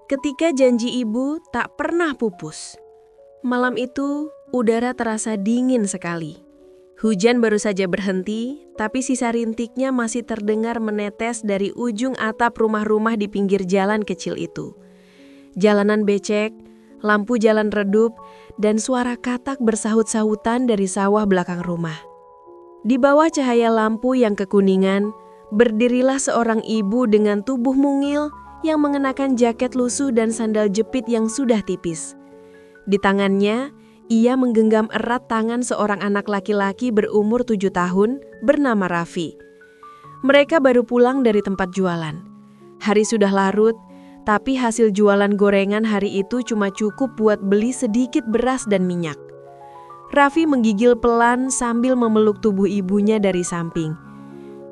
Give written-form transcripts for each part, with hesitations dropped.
Ketika janji ibu tak pernah pupus. Malam itu, udara terasa dingin sekali. Hujan baru saja berhenti, tapi sisa rintiknya masih terdengar menetes dari ujung atap rumah-rumah di pinggir jalan kecil itu. Jalanan becek, lampu jalan redup, dan suara katak bersahut-sahutan dari sawah belakang rumah. Di bawah cahaya lampu yang kekuningan, berdirilah seorang ibu dengan tubuh mungil yang mengenakan jaket lusuh dan sandal jepit yang sudah tipis. Di tangannya, ia menggenggam erat tangan seorang anak laki-laki berumur 7 tahun bernama Raffi. Mereka baru pulang dari tempat jualan. Hari sudah larut, tapi hasil jualan gorengan hari itu cuma cukup buat beli sedikit beras dan minyak. Raffi menggigil pelan sambil memeluk tubuh ibunya dari samping.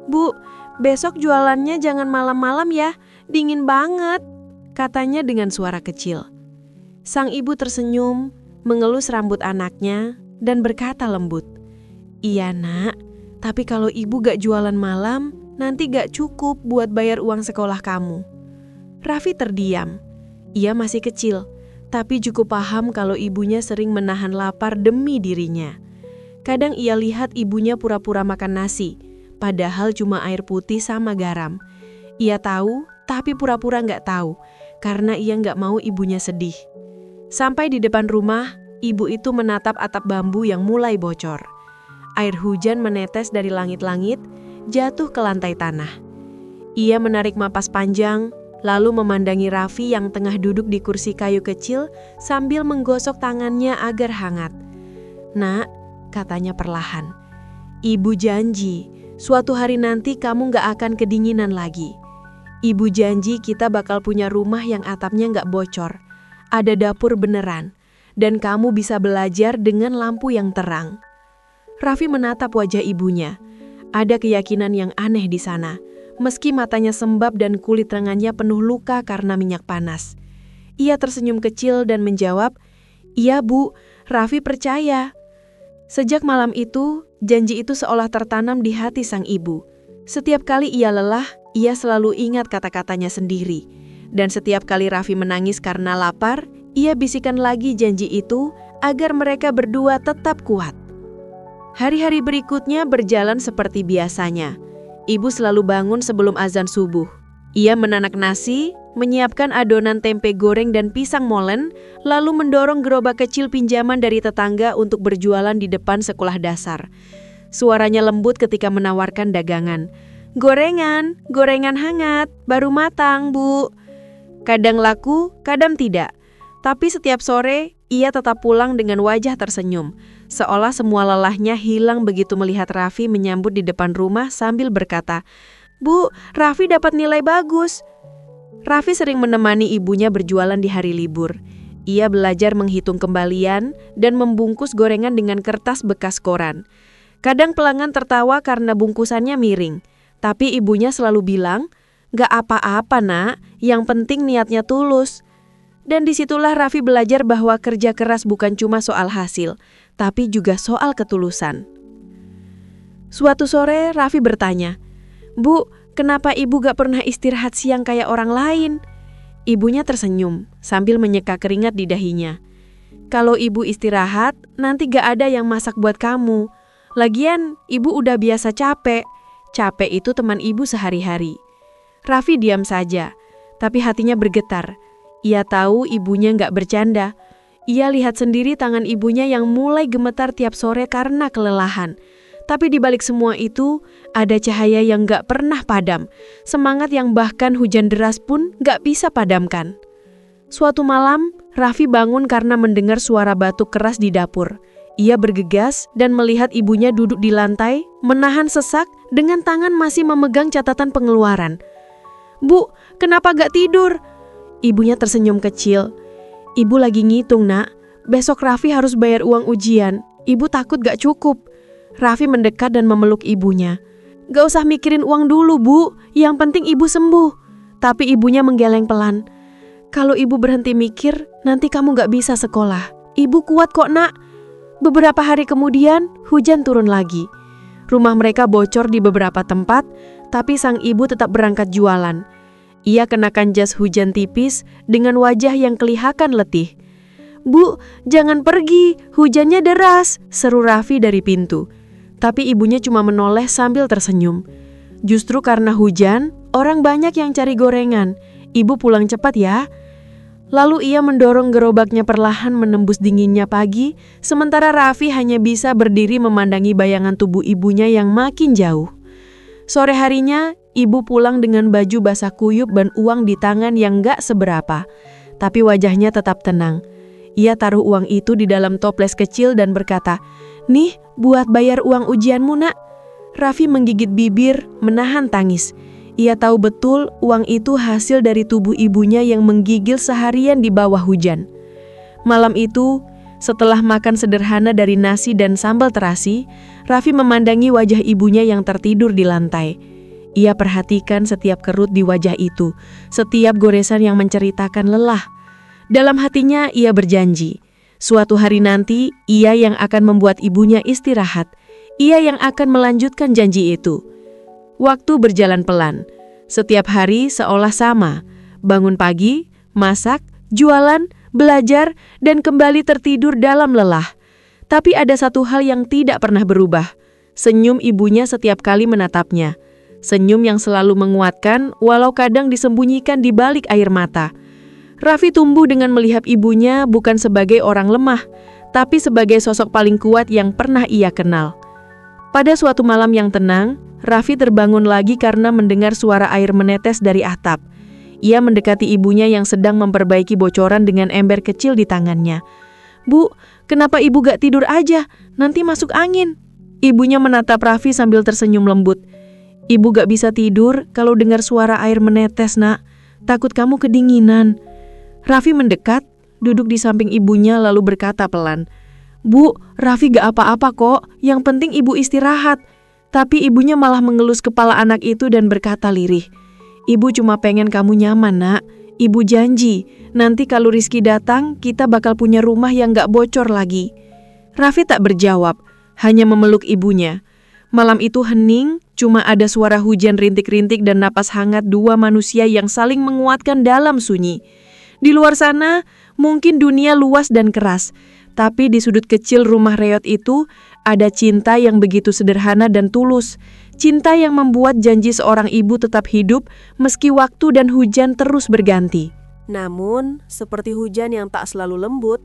"Bu, besok jualannya jangan malam-malam ya, dingin banget," katanya dengan suara kecil. Sang ibu tersenyum, mengelus rambut anaknya, dan berkata lembut, "Iya nak, tapi kalau ibu gak jualan malam, nanti gak cukup buat bayar uang sekolah kamu." Raffi terdiam. Ia masih kecil, tapi cukup paham kalau ibunya sering menahan lapar demi dirinya. Kadang ia lihat ibunya pura-pura makan nasi, padahal cuma air putih sama garam. Ia tahu, tapi pura-pura gak tahu, karena ia gak mau ibunya sedih. Sampai di depan rumah, ibu itu menatap atap bambu yang mulai bocor. Air hujan menetes dari langit-langit, jatuh ke lantai tanah. Ia menarik napas panjang, lalu memandangi Raffi yang tengah duduk di kursi kayu kecil sambil menggosok tangannya agar hangat. "Nak," katanya perlahan, "Ibu janji, suatu hari nanti kamu gak akan kedinginan lagi. Ibu janji kita bakal punya rumah yang atapnya gak bocor, ada dapur beneran, dan kamu bisa belajar dengan lampu yang terang." Raffi menatap wajah ibunya. Ada keyakinan yang aneh di sana, meski matanya sembab dan kulit lengannya penuh luka karena minyak panas. Ia tersenyum kecil dan menjawab, "Iya Bu, Raffi percaya." Sejak malam itu, janji itu seolah tertanam di hati sang ibu. Setiap kali ia lelah, ia selalu ingat kata-katanya sendiri. Dan setiap kali Raffi menangis karena lapar, ia bisikan lagi janji itu agar mereka berdua tetap kuat. Hari-hari berikutnya berjalan seperti biasanya. Ibu selalu bangun sebelum azan subuh. Ia menanak nasi, menyiapkan adonan tempe goreng dan pisang molen, lalu mendorong gerobak kecil pinjaman dari tetangga untuk berjualan di depan sekolah dasar. Suaranya lembut ketika menawarkan dagangan. "Gorengan, gorengan hangat, baru matang, Bu." Kadang laku, kadang tidak. Tapi setiap sore, ia tetap pulang dengan wajah tersenyum. Seolah semua lelahnya hilang begitu melihat Raffi menyambut di depan rumah sambil berkata, "Bu, Raffi dapat nilai bagus." Raffi sering menemani ibunya berjualan di hari libur. Ia belajar menghitung kembalian dan membungkus gorengan dengan kertas bekas koran. Kadang pelanggan tertawa karena bungkusannya miring. Tapi ibunya selalu bilang, "Gak apa-apa nak, yang penting niatnya tulus." Dan disitulah Raffi belajar bahwa kerja keras bukan cuma soal hasil, tapi juga soal ketulusan. Suatu sore Raffi bertanya, "Bu, kenapa ibu gak pernah istirahat siang kayak orang lain?" Ibunya tersenyum sambil menyeka keringat di dahinya. "Kalau ibu istirahat, nanti gak ada yang masak buat kamu. Lagian, ibu udah biasa capek. Capek itu teman ibu sehari-hari." Raffi diam saja, tapi hatinya bergetar. Ia tahu ibunya gak bercanda. Ia lihat sendiri tangan ibunya yang mulai gemetar tiap sore karena kelelahan. Tapi di balik semua itu, ada cahaya yang gak pernah padam. Semangat yang bahkan hujan deras pun gak bisa padamkan. Suatu malam, Raffi bangun karena mendengar suara batuk keras di dapur. Ia bergegas dan melihat ibunya duduk di lantai, menahan sesak dengan tangan masih memegang catatan pengeluaran. "Bu, kenapa gak tidur?" Ibunya tersenyum kecil. "Ibu lagi ngitung nak, besok Raffi harus bayar uang ujian. Ibu takut gak cukup." Raffi mendekat dan memeluk ibunya. "Gak usah mikirin uang dulu Bu, yang penting ibu sembuh." Tapi ibunya menggeleng pelan. "Kalau ibu berhenti mikir, nanti kamu gak bisa sekolah. Ibu kuat kok nak." Beberapa hari kemudian, hujan turun lagi. Rumah mereka bocor di beberapa tempat, tapi sang ibu tetap berangkat jualan. Ia kenakan jas hujan tipis dengan wajah yang kelihatan letih. "Bu, jangan pergi, hujannya deras," seru Raffi dari pintu. Tapi ibunya cuma menoleh sambil tersenyum. "Justru karena hujan, orang banyak yang cari gorengan. Ibu pulang cepat ya." Lalu ia mendorong gerobaknya perlahan menembus dinginnya pagi, sementara Raffi hanya bisa berdiri memandangi bayangan tubuh ibunya yang makin jauh. Sore harinya, ibu pulang dengan baju basah kuyup dan uang di tangan yang gak seberapa. Tapi wajahnya tetap tenang. Ia taruh uang itu di dalam toples kecil dan berkata, "Nih, buat bayar uang ujianmu, Nak." Raffi menggigit bibir, menahan tangis. Ia tahu betul uang itu hasil dari tubuh ibunya yang menggigil seharian di bawah hujan. Malam itu, setelah makan sederhana dari nasi dan sambal terasi, Raffi memandangi wajah ibunya yang tertidur di lantai. Ia perhatikan setiap kerut di wajah itu, setiap goresan yang menceritakan lelah. Dalam hatinya ia berjanji, suatu hari nanti ia yang akan membuat ibunya istirahat. Ia yang akan melanjutkan janji itu. Waktu berjalan pelan. Setiap hari seolah sama. Bangun pagi, masak, jualan, belajar, dan kembali tertidur dalam lelah. Tapi ada satu hal yang tidak pernah berubah. Senyum ibunya setiap kali menatapnya. Senyum yang selalu menguatkan, walau kadang disembunyikan di balik air mata. Raffi tumbuh dengan melihat ibunya bukan sebagai orang lemah, tapi sebagai sosok paling kuat yang pernah ia kenal. Pada suatu malam yang tenang, Raffi terbangun lagi karena mendengar suara air menetes dari atap. Ia mendekati ibunya yang sedang memperbaiki bocoran dengan ember kecil di tangannya. "Bu, kenapa ibu gak tidur aja? Nanti masuk angin." Ibunya menatap Raffi sambil tersenyum lembut. "Ibu gak bisa tidur kalau dengar suara air menetes, Nak. Takut kamu kedinginan." Raffi mendekat, duduk di samping ibunya lalu berkata pelan, "Bu, Raffi gak apa-apa kok, yang penting ibu istirahat." Tapi ibunya malah mengelus kepala anak itu dan berkata lirih, "Ibu cuma pengen kamu nyaman, Nak. Ibu janji, nanti kalau Rizky datang, kita bakal punya rumah yang gak bocor lagi." Raffi tak berjawab, hanya memeluk ibunya. Malam itu hening, cuma ada suara hujan rintik-rintik dan napas hangat dua manusia yang saling menguatkan dalam sunyi. Di luar sana, mungkin dunia luas dan keras. Tapi di sudut kecil rumah reot itu, ada cinta yang begitu sederhana dan tulus. Cinta yang membuat janji seorang ibu tetap hidup meski waktu dan hujan terus berganti. Namun, seperti hujan yang tak selalu lembut,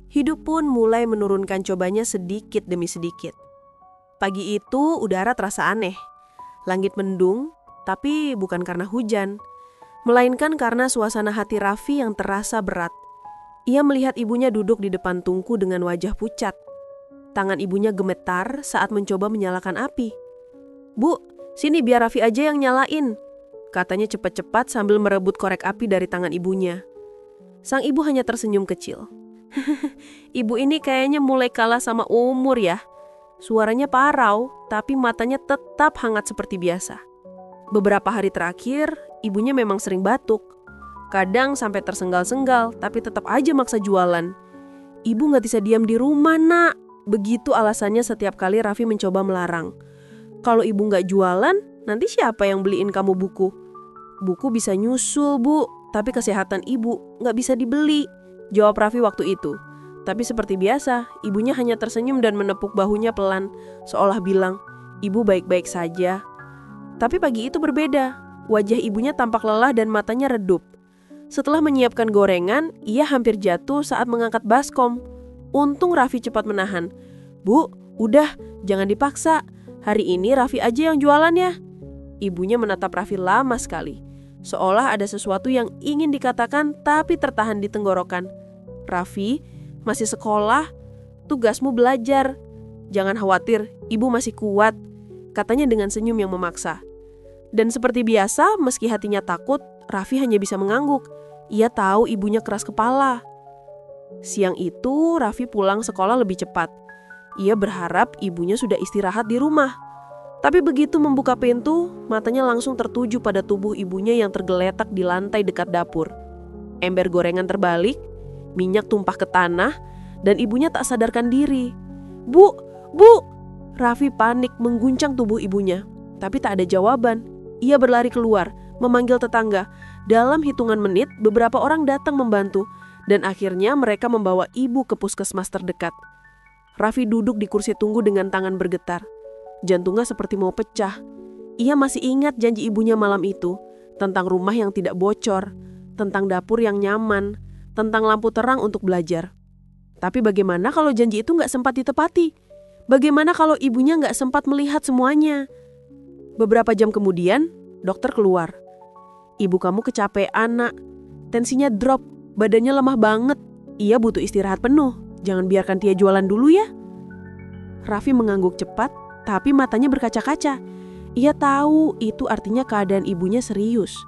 hidup pun mulai menurunkan cobanya sedikit demi sedikit. Pagi itu udara terasa aneh. Langit mendung, tapi bukan karena hujan, melainkan karena suasana hati Raffi yang terasa berat. Ia melihat ibunya duduk di depan tungku dengan wajah pucat. Tangan ibunya gemetar saat mencoba menyalakan api. "Bu, sini biar Raffi aja yang nyalain," katanya cepat-cepat sambil merebut korek api dari tangan ibunya. Sang ibu hanya tersenyum kecil. "Ibu ini kayaknya mulai kalah sama umur ya." Suaranya parau, tapi matanya tetap hangat seperti biasa. Beberapa hari terakhir, ibunya memang sering batuk. Kadang sampai tersenggal-senggal, tapi tetap aja maksa jualan. "Ibu gak bisa diam di rumah, Nak." Begitu alasannya setiap kali Raffi mencoba melarang. "Kalau ibu gak jualan, nanti siapa yang beliin kamu buku?" "Buku bisa nyusul, Bu, tapi kesehatan ibu gak bisa dibeli," jawab Raffi waktu itu. Tapi seperti biasa, ibunya hanya tersenyum dan menepuk bahunya pelan, seolah bilang, "Ibu baik-baik saja." Tapi pagi itu berbeda. Wajah ibunya tampak lelah dan matanya redup. Setelah menyiapkan gorengan, ia hampir jatuh saat mengangkat baskom. Untung Raffi cepat menahan. "Bu, udah, jangan dipaksa. Hari ini Raffi aja yang jualan ya." Ibunya menatap Raffi lama sekali, seolah ada sesuatu yang ingin dikatakan tapi tertahan di tenggorokan. "Raffi, masih sekolah, tugasmu belajar. Jangan khawatir, ibu masih kuat," katanya dengan senyum yang memaksa. Dan seperti biasa, meski hatinya takut, Raffi hanya bisa mengangguk. Ia tahu ibunya keras kepala. Siang itu, Raffi pulang sekolah lebih cepat. Ia berharap ibunya sudah istirahat di rumah. Tapi begitu membuka pintu, matanya langsung tertuju pada tubuh ibunya yang tergeletak di lantai dekat dapur. Ember gorengan terbalik, minyak tumpah ke tanah, dan ibunya tak sadarkan diri. "Bu, Bu!" Raffi panik mengguncang tubuh ibunya, tapi tak ada jawaban. Ia berlari keluar, memanggil tetangga, Dalam hitungan menit, beberapa orang datang membantu, dan akhirnya mereka membawa ibu ke puskesmas terdekat. Raffi duduk di kursi tunggu dengan tangan bergetar. Jantungnya seperti mau pecah. Ia masih ingat janji ibunya malam itu, tentang rumah yang tidak bocor, tentang dapur yang nyaman, tentang lampu terang untuk belajar. Tapi bagaimana kalau janji itu nggak sempat ditepati? Bagaimana kalau ibunya nggak sempat melihat semuanya? Beberapa jam kemudian, dokter keluar. Ibu kamu kecapean, nak. Tensinya drop, badannya lemah banget. Ia butuh istirahat penuh. Jangan biarkan dia jualan dulu ya. Raffi mengangguk cepat, tapi matanya berkaca-kaca. Ia tahu itu artinya keadaan ibunya serius.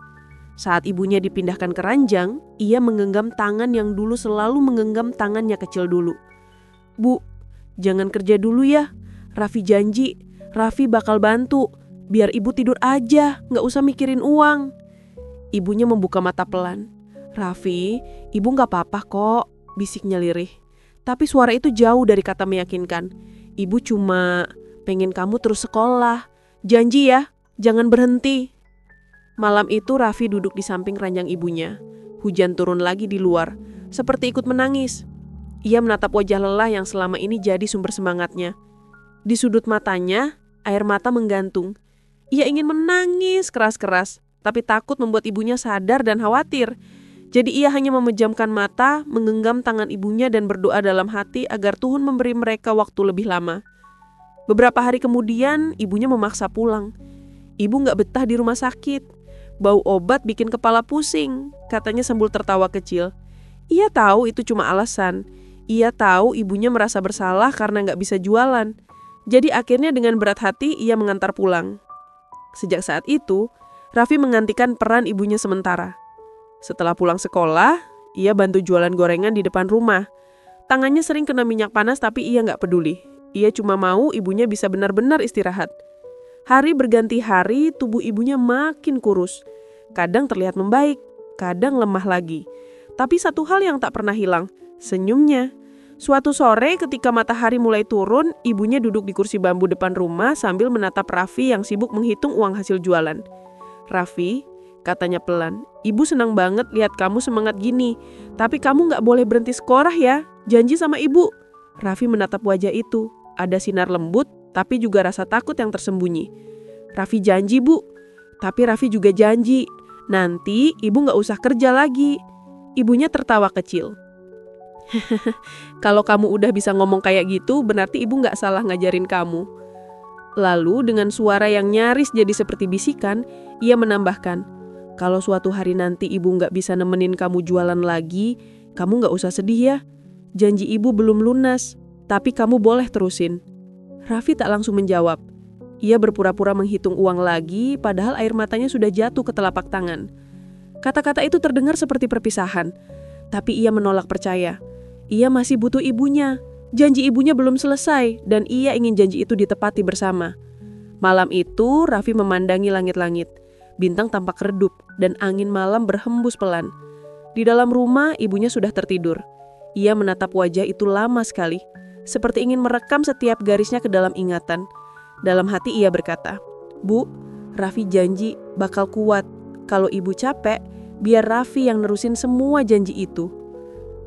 Saat ibunya dipindahkan ke ranjang, ia menggenggam tangan yang dulu selalu menggenggam tangannya kecil dulu. Bu, jangan kerja dulu ya. Raffi janji, Raffi bakal bantu. Biar ibu tidur aja, gak usah mikirin uang. Ibunya membuka mata pelan. Raffi, ibu gak apa-apa kok, bisiknya lirih. Tapi suara itu jauh dari kata meyakinkan. Ibu cuma pengen kamu terus sekolah. Janji ya, jangan berhenti. Malam itu Raffi duduk di samping ranjang ibunya. Hujan turun lagi di luar, seperti ikut menangis. Ia menatap wajah lelah yang selama ini jadi sumber semangatnya. Di sudut matanya, air mata menggantung. Ia ingin menangis keras-keras, tapi takut membuat ibunya sadar dan khawatir. Jadi ia hanya memejamkan mata, menggenggam tangan ibunya dan berdoa dalam hati agar Tuhan memberi mereka waktu lebih lama. Beberapa hari kemudian, ibunya memaksa pulang. Ibu gak betah di rumah sakit. Bau obat bikin kepala pusing, katanya sambil tertawa kecil. Ia tahu itu cuma alasan. Ia tahu ibunya merasa bersalah karena gak bisa jualan. Jadi akhirnya dengan berat hati ia mengantar pulang. Sejak saat itu, Raffi menggantikan peran ibunya sementara. Setelah pulang sekolah, ia bantu jualan gorengan di depan rumah. Tangannya sering kena minyak panas tapi ia gak peduli. Ia cuma mau ibunya bisa benar-benar istirahat. Hari berganti hari, tubuh ibunya makin kurus. Kadang terlihat membaik, kadang lemah lagi. Tapi satu hal yang tak pernah hilang, senyumnya. Suatu sore ketika matahari mulai turun, ibunya duduk di kursi bambu depan rumah sambil menatap Raffi yang sibuk menghitung uang hasil jualan. Raffi, katanya pelan, ibu senang banget lihat kamu semangat gini. Tapi kamu gak boleh berhenti sekolah ya, janji sama ibu. Raffi menatap wajah itu. Ada sinar lembut, tapi juga rasa takut yang tersembunyi. Raffi janji, Bu. Tapi Raffi juga janji, nanti ibu gak usah kerja lagi. Ibunya tertawa kecil. Kalau kamu udah bisa ngomong kayak gitu, berarti ibu gak salah ngajarin kamu. Lalu dengan suara yang nyaris jadi seperti bisikan, ia menambahkan, kalau suatu hari nanti ibu gak bisa nemenin kamu jualan lagi, kamu gak usah sedih ya. Janji ibu belum lunas. Tapi kamu boleh terusin. Raffi tak langsung menjawab. Ia berpura-pura menghitung uang lagi, padahal air matanya sudah jatuh ke telapak tangan. Kata-kata itu terdengar seperti perpisahan. Tapi ia menolak percaya. Ia masih butuh ibunya. Janji ibunya belum selesai, dan ia ingin janji itu ditepati bersama. Malam itu, Raffi memandangi langit-langit. Bintang tampak redup, dan angin malam berhembus pelan. Di dalam rumah, ibunya sudah tertidur. Ia menatap wajah itu lama sekali. Seperti ingin merekam setiap garisnya ke dalam ingatan. Dalam hati ia berkata, Bu, Raffi janji bakal kuat. Kalau ibu capek, biar Raffi yang nerusin semua janji itu.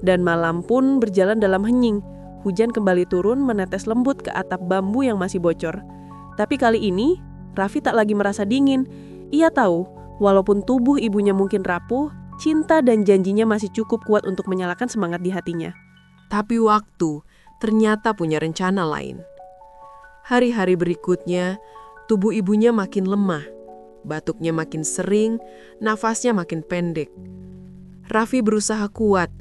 Dan malam pun berjalan dalam hening. Hujan kembali turun menetes lembut ke atap bambu yang masih bocor. Tapi kali ini, Raffi tak lagi merasa dingin. Ia tahu, walaupun tubuh ibunya mungkin rapuh, cinta dan janjinya masih cukup kuat untuk menyalakan semangat di hatinya. Tapi waktu ternyata punya rencana lain. Hari-hari berikutnya, tubuh ibunya makin lemah, batuknya makin sering, nafasnya makin pendek. Raffi berusaha kuat,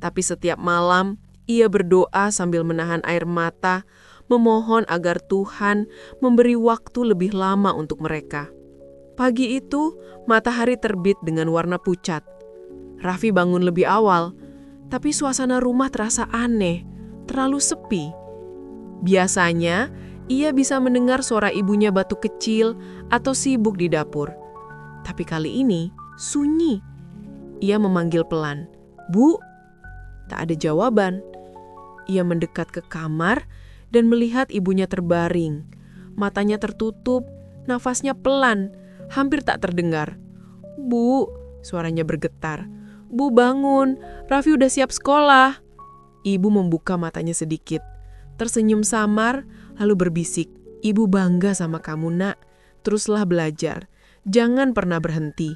tapi setiap malam ia berdoa sambil menahan air mata, memohon agar Tuhan memberi waktu lebih lama untuk mereka. Pagi itu, matahari terbit dengan warna pucat. Raffi bangun lebih awal, tapi suasana rumah terasa aneh. Terlalu sepi. Biasanya, ia bisa mendengar suara ibunya batuk kecil atau sibuk di dapur. Tapi kali ini, sunyi. Ia memanggil pelan, Bu. Tak ada jawaban. Ia mendekat ke kamar dan melihat ibunya terbaring. Matanya tertutup, nafasnya pelan, hampir tak terdengar. Bu, Suaranya bergetar. "Bu, bangun. Raffi udah siap sekolah." Ibu membuka matanya sedikit, tersenyum samar, lalu berbisik, "Ibu bangga sama kamu, Nak. Teruslah belajar. Jangan pernah berhenti."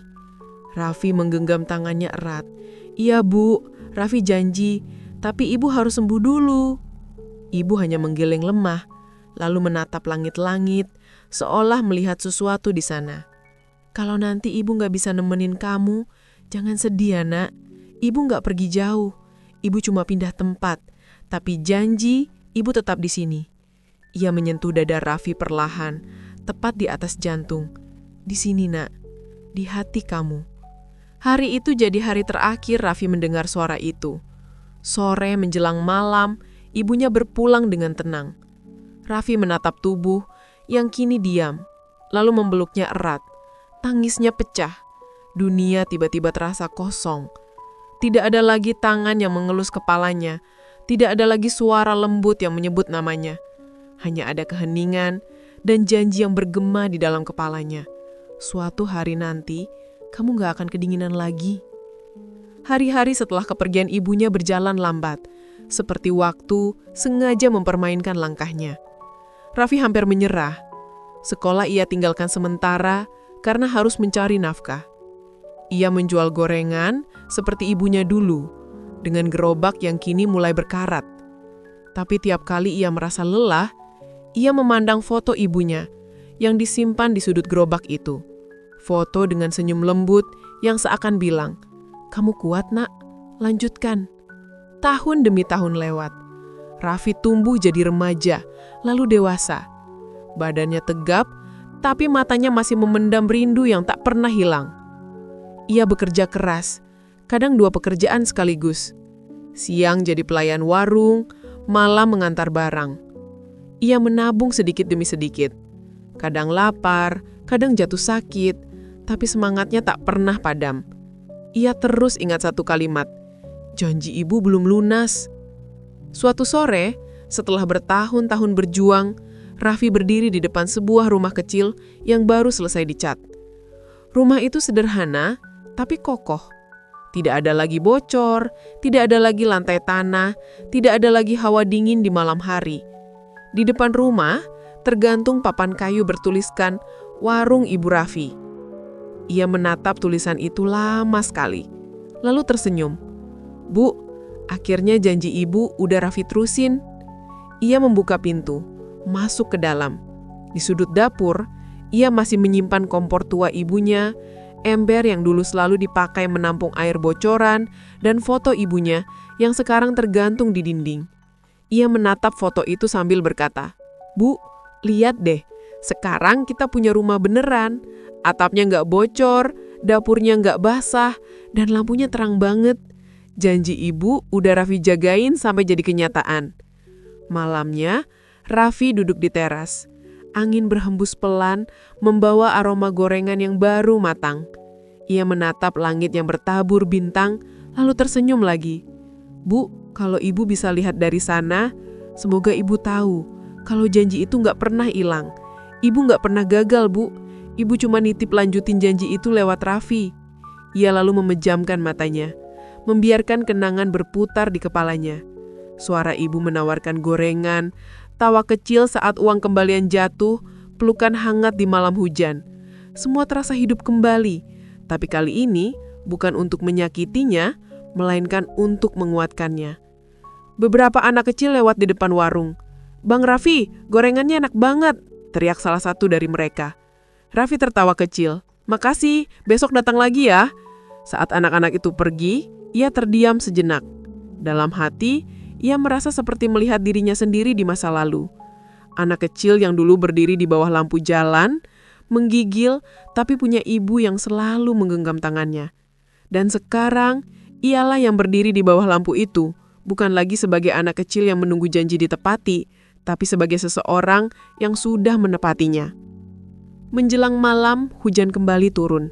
Raffi menggenggam tangannya erat. "Iya, Bu. Raffi janji. Tapi Ibu harus sembuh dulu." Ibu hanya menggeleng lemah, lalu menatap langit-langit, seolah melihat sesuatu di sana. "Kalau nanti Ibu nggak bisa nemenin kamu, jangan sedih ya, Nak. Ibu nggak pergi jauh. Ibu cuma pindah tempat, tapi janji Ibu tetap di sini." Ia menyentuh dada Raffi perlahan, tepat di atas jantung. "Di sini, Nak. Di hati kamu." Hari itu jadi hari terakhir Raffi mendengar suara itu. Sore menjelang malam, ibunya berpulang dengan tenang. Raffi menatap tubuh yang kini diam, lalu memeluknya erat. Tangisnya pecah. Dunia tiba-tiba terasa kosong. Tidak ada lagi tangan yang mengelus kepalanya. Tidak ada lagi suara lembut yang menyebut namanya. Hanya ada keheningan dan janji yang bergema di dalam kepalanya. Suatu hari nanti, kamu gak akan kedinginan lagi. Hari-hari setelah kepergian ibunya berjalan lambat, seperti waktu sengaja mempermainkan langkahnya. Raffi hampir menyerah. Sekolah ia tinggalkan sementara karena harus mencari nafkah. Ia menjual gorengan seperti ibunya dulu, dengan gerobak yang kini mulai berkarat. Tapi tiap kali ia merasa lelah, ia memandang foto ibunya yang disimpan di sudut gerobak itu. Foto dengan senyum lembut yang seakan bilang, "Kamu kuat, Nak, lanjutkan." Tahun demi tahun lewat. Raffi tumbuh jadi remaja, lalu dewasa. Badannya tegap, tapi matanya masih memendam rindu yang tak pernah hilang. Ia bekerja keras, kadang 2 pekerjaan sekaligus. Siang jadi pelayan warung, malam mengantar barang. Ia menabung sedikit demi sedikit. Kadang lapar, kadang jatuh sakit, tapi semangatnya tak pernah padam. Ia terus ingat satu kalimat, "Janji ibu belum lunas." Suatu sore, setelah bertahun-tahun berjuang, Raffi berdiri di depan sebuah rumah kecil yang baru selesai dicat. Rumah itu sederhana, tapi kokoh. Tidak ada lagi bocor, tidak ada lagi lantai tanah, tidak ada lagi hawa dingin di malam hari. Di depan rumah, tergantung papan kayu bertuliskan "Warung Ibu Raffi". Ia menatap tulisan itu lama sekali, lalu tersenyum. "Bu, akhirnya janji ibu udah Raffi terusin." Ia membuka pintu, masuk ke dalam. Di sudut dapur, ia masih menyimpan kompor tua ibunya, ember yang dulu selalu dipakai menampung air bocoran, dan foto ibunya yang sekarang tergantung di dinding. Ia menatap foto itu sambil berkata, "Bu, lihat deh, sekarang kita punya rumah beneran. Atapnya nggak bocor, dapurnya nggak basah, dan lampunya terang banget. Janji ibu udah Raffi jagain sampai jadi kenyataan." Malamnya, Raffi duduk di teras. Angin berhembus pelan, membawa aroma gorengan yang baru matang. Ia menatap langit yang bertabur bintang, lalu tersenyum lagi. "Bu, kalau ibu bisa lihat dari sana, semoga ibu tahu kalau janji itu nggak pernah hilang. Ibu nggak pernah gagal, Bu. Ibu cuma nitip lanjutin janji itu lewat Raffi." Ia lalu memejamkan matanya, membiarkan kenangan berputar di kepalanya. Suara ibu menawarkan gorengan, tawa kecil saat uang kembalian jatuh, pelukan hangat di malam hujan. Semua terasa hidup kembali, tapi kali ini bukan untuk menyakitinya, melainkan untuk menguatkannya. Beberapa anak kecil lewat di depan warung. "Bang Raffi, gorengannya enak banget," teriak salah satu dari mereka. Raffi tertawa kecil. "Makasih, besok datang lagi ya." Saat anak-anak itu pergi, ia terdiam sejenak. Dalam hati, ia merasa seperti melihat dirinya sendiri di masa lalu. Anak kecil yang dulu berdiri di bawah lampu jalan, menggigil, tapi punya ibu yang selalu menggenggam tangannya. Dan sekarang, ialah yang berdiri di bawah lampu itu, bukan lagi sebagai anak kecil yang menunggu janji ditepati, tapi sebagai seseorang yang sudah menepatinya. Menjelang malam, hujan kembali turun.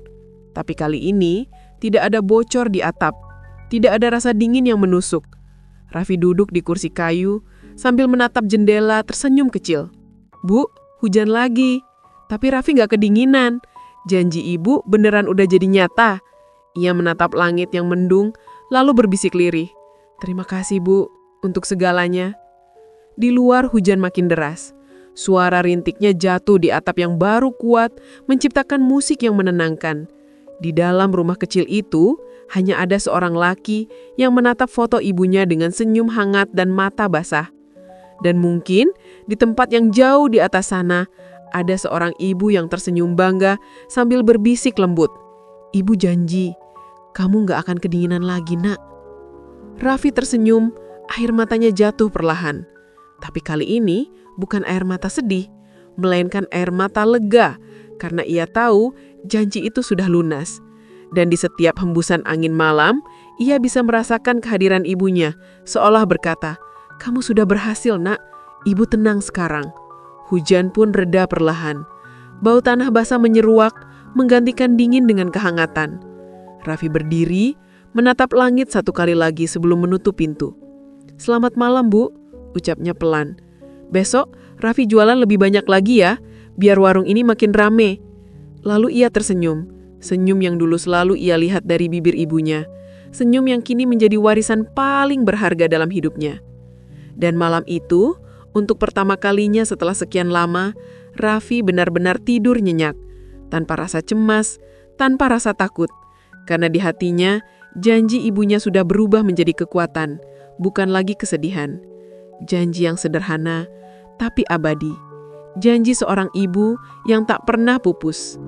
Tapi kali ini, tidak ada bocor di atap. Tidak ada rasa dingin yang menusuk. Raffi duduk di kursi kayu, sambil menatap jendela tersenyum kecil. "Bu, hujan lagi." Tapi Raffi gak kedinginan. Janji ibu beneran udah jadi nyata. Ia menatap langit yang mendung, lalu berbisik lirih. "Terima kasih, Bu, untuk segalanya." Di luar hujan makin deras. Suara rintiknya jatuh di atap yang baru kuat, menciptakan musik yang menenangkan. Di dalam rumah kecil itu, hanya ada seorang laki yang menatap foto ibunya dengan senyum hangat dan mata basah. Dan mungkin di tempat yang jauh di atas sana, ada seorang ibu yang tersenyum bangga sambil berbisik lembut. "Ibu janji, kamu gak akan kedinginan lagi, Nak." Raffi tersenyum, air matanya jatuh perlahan. Tapi kali ini bukan air mata sedih, melainkan air mata lega, karena ia tahu janji itu sudah lunas. Dan di setiap hembusan angin malam, ia bisa merasakan kehadiran ibunya, seolah berkata, "Kamu sudah berhasil, Nak. Ibu tenang sekarang." Hujan pun reda perlahan. Bau tanah basah menyeruak, menggantikan dingin dengan kehangatan. Raffi berdiri, menatap langit satu kali lagi sebelum menutup pintu. "Selamat malam, Bu," ucapnya pelan. "Besok Raffi jualan lebih banyak lagi ya, biar warung ini makin rame." Lalu ia tersenyum, senyum yang dulu selalu ia lihat dari bibir ibunya, senyum yang kini menjadi warisan paling berharga dalam hidupnya. Dan malam itu, untuk pertama kalinya setelah sekian lama, Raffi benar-benar tidur nyenyak, tanpa rasa cemas, tanpa rasa takut, karena di hatinya janji ibunya sudah berubah menjadi kekuatan, bukan lagi kesedihan. Janji yang sederhana, tapi abadi. Janji seorang ibu yang tak pernah pupus.